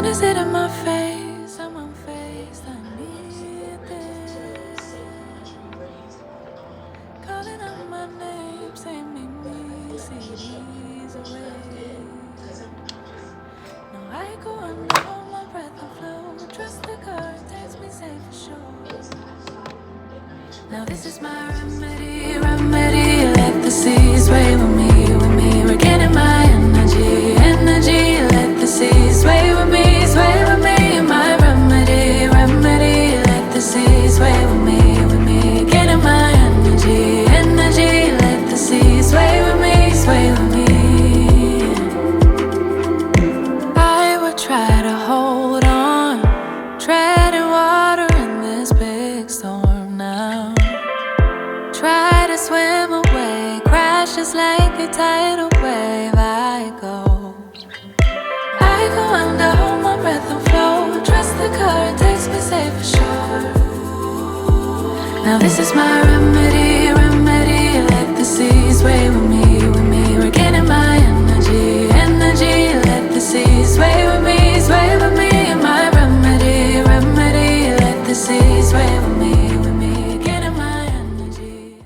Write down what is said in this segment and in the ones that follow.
is it in my face? I'm unfazed, I need this. Calling out my name, say make me see these away. Now I go under, hold my breath and flow. Trust the current takes me safe for sure. Now this is my remedy, remedy. Let the seas sway with me, with me. Regaining my energy, energy. Let the seas sway with me, sway with me. My remedy, remedy. Let the seas sway with me, with me. Gaining my energy, energy. Let the seas sway with me, sway with me. I would try to hold on, treading water in this big storm now. Try to swim away, crash just like a tidal wave. I go under, hold my breath and flow. Trust the current takes me safe for sure. Now this is my remedy, remedy. Let the seas sway with me, with me. Regaining my energy, energy. Let the seas sway with me, sway with me. My remedy, remedy. Let the seas sway with me, with me. Getting my energy.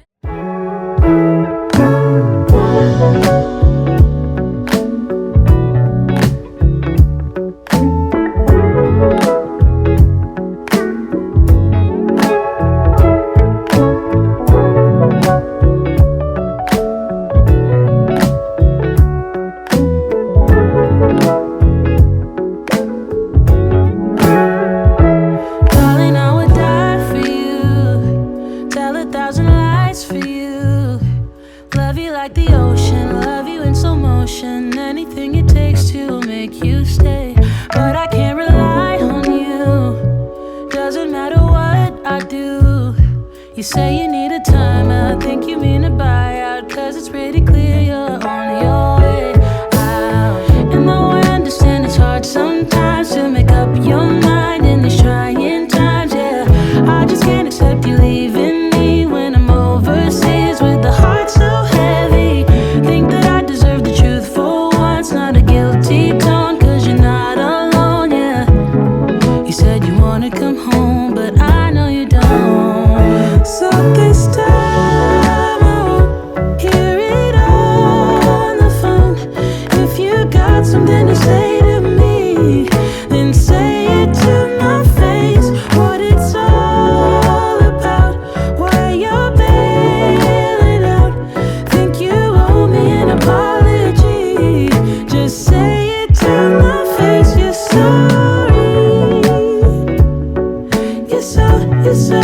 Darling, I would die for you. Tell 1,000 lies for you. Love you like the ocean, love you in slow motion. Anything it takes to make you stay. But I can't rely on you. Doesn't matter what I do. You say you need a timeout, think you mean a buyout. Cause it's pretty clear you're on your way out. And though I understand it's hard sometimes to make up your mind in these trying times, yeah, I just can't accept you leaving me when I'm overseas with the heart so heavy. Think that I deserve the truth for once, not a guilty tone. Cause you're not alone, yeah. You said you wanna come home, but I know you don't. So this time I won't hear it on the phone. If you got something to say to me, then say it to my face. What it's all about, why you're bailing out. Think you owe me an apology. Just say it to my face. You're sorry. You're so